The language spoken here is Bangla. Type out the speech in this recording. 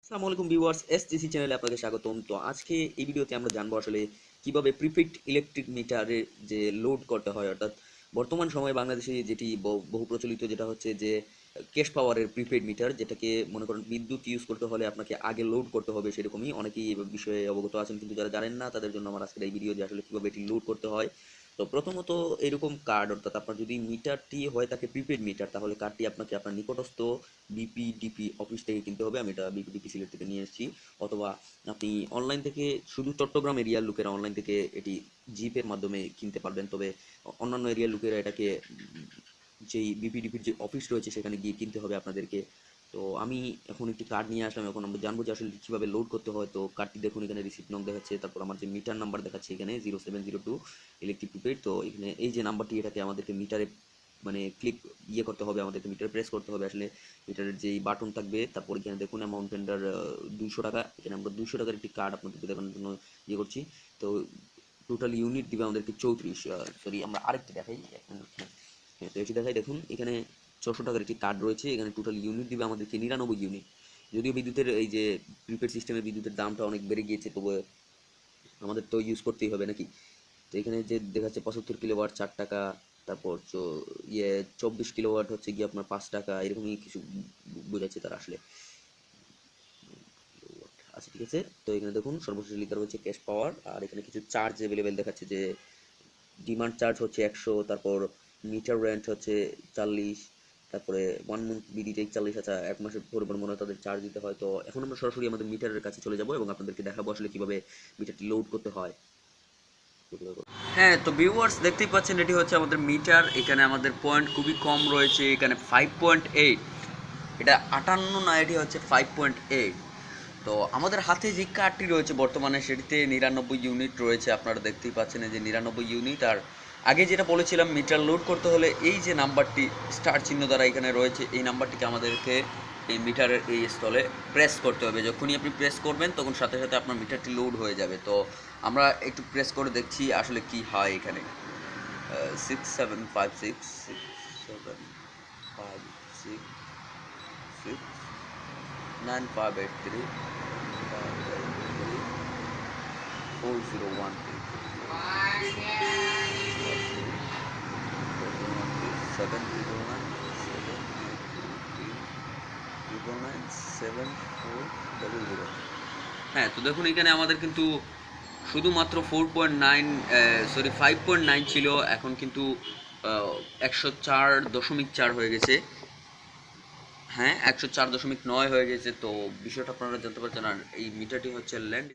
আসসালামু আলাইকুম ভিউয়ার্স, এসটিসি চ্যানেলে আপনাকে স্বাগতম। তো আজকে এই ভিডিওতে আমরা জানবো আসলে কিভাবে প্রিপেইড ইলেকট্রিক মিটারে যে লোড করতে হয়, অর্থাৎ বর্তমান সময়ে বাংলাদেশে যেটি বহু প্রচলিত যেটা হচ্ছে যে ক্যাশ পাওয়ারের প্রিপেইড মিটার, যেটাকে মনে করেন বিদ্যুৎ ইউজ করতে হলে আপনাকে আগে লোড করতে হবে, সেরকমই অনেকেই এই বিষয়ে অবগত আছেন, কিন্তু যারা জানেন না তাদের জন্য আমার আজকের এই ভিডিও যে আসলে কিভাবে এটি লোড করতে হয়। তো প্রথমত এরকম কার্ড, অর্থাৎ আপনার যদি মিটারটি হয় থাকে প্রিপেড মিটার, তাহলে কার্ডটি আপনাকে আপনার নিকটস্থ বিপিডিপি অফিস থেকে কিনতে হবে। আমি এটা বিপিডিপি সিলেট থেকে নিয়ে এসেছি। অথবা আপনি অনলাইন থেকে, শুধু চট্টগ্রাম এরিয়ার লোকেরা অনলাইন থেকে এটি জিপের মাধ্যমে কিনতে পারবেন, তবে অন্যান্য এরিয়ার লোকেরা এটাকে যেই বিপিডিপির যে অফিস রয়েছে সেখানে গিয়ে কিনতে হবে আপনাদেরকে। তো আমি এখন একটি কার্ড নিয়ে আসলাম, এখন আমরা জানবো যে আসলে কীভাবে লোড করতে হয়। তো কার্ডটি দেখুন, এখানে রিসিপ্ট নং দেখাচ্ছে, তারপর আমার যে মিটার নাম্বার দেখাচ্ছে এখানে 0702 ইলেকট্রিক প্রিপেড। তো এখানে এই যে নাম্বারটি, এটাকে আমাদেরকে মিটারে মানে ক্লিক করতে হবে, আমাদেরকে মিটার প্রেস করতে হবে। আসলে মিটারের যেই বাটন থাকবে, তারপর এখানে দেখুন অ্যামাউন্ট টেন্ডার 200 টাকা। এখানে আমরা 200 টাকার একটি কার্ড আপনাদেরকে দেখানোর জন্য করছি। তো টোটাল ইউনিট দিবে আমাদেরকে 34, সরি আমরা আরেকটি দেখাই। হ্যাঁ, তো এটি দেখাই, দেখুন এখানে 600 টাকার একটি কার্ড রয়েছে। এখানে টোটাল ইউনিট দিবে আমাদেরকে 99 ইউনিট। যদিও বিদ্যুতের এই যে প্রিপেড সিস্টেমের বিদ্যুতের দামটা অনেক বেড়ে গিয়েছে, তবু আমাদের তো ইউজ করতেই হবে নাকি। তো এখানে যে দেখাচ্ছে 75 কিলোওয়াট 4 টাকা, তারপর 24 কিলোওয়াট হচ্ছে গিয়ে আপনার 5 টাকা, এরকমই কিছু বোঝাচ্ছে তারা আসলে। আচ্ছা ঠিক আছে, তো এখানে দেখুন সর্বশেষ লেখা রয়েছে ক্যাশ পাওয়ার, আর এখানে কিছু চার্জ অ্যাভেলেবেল দেখাচ্ছে যে ডিমান্ড চার্জ হচ্ছে 100, তারপর মিটার রেন্ট হচ্ছে 40, তারপরে 1 মান্থ বিডিতে 40। আচ্ছা, এক মাসের পরিমাণ মনে হয় তাদের চার্জ দিতে হয়। তো এখন আমরা সরাসরি আমাদের মিটারের কাছে চলে যাব এবং আপনাদেরকে দেখাবো আসলে কিভাবে মিটারটি লোড করতে হয়। হ্যাঁ, তো ভিউয়ার্স দেখতেই পাচ্ছেন, এটি হচ্ছে আমাদের মিটার। এখানে আমাদের পয়েন্ট খুবই কম রয়েছে, এখানে 5.8, এটা 58 না, এটি হচ্ছে 5.8। তো আমাদের হাতে যে কার্ডটি রয়েছে বর্তমানে, সেটিতে 99 ইউনিট রয়েছে। আপনারা দেখতেই পাচ্ছেন এই যে 99 ইউনিট। আর আগে যেটা বলেছিলাম, মিটার লোড করতে হলে এই যে নাম্বারটি স্টার চিহ্ন দ্বারা এখানে রয়েছে, এই নাম্বারটিকে আমাদেরকে এই মিটারের এই স্থলে প্রেস করতে হবে। যখনই আপনি প্রেস করবেন তখন সাথে সাথে আপনার মিটারটি লোড হয়ে যাবে। তো আমরা একটু প্রেস করে দেখছি আসলে কি হয়। এখানে 6756695583 হ্যাঁ, তো দেখুন এখানে আমাদের কিন্তু শুধুমাত্র 5.9 ছিল, এখন কিন্তু 104.4 হয়ে গেছে। হ্যাঁ, 104.9 হয়ে গেছে। তো বিষয়টা আপনারা জানতে পারছেন। আর এই মিটারটি হচ্ছে ল্যান্ড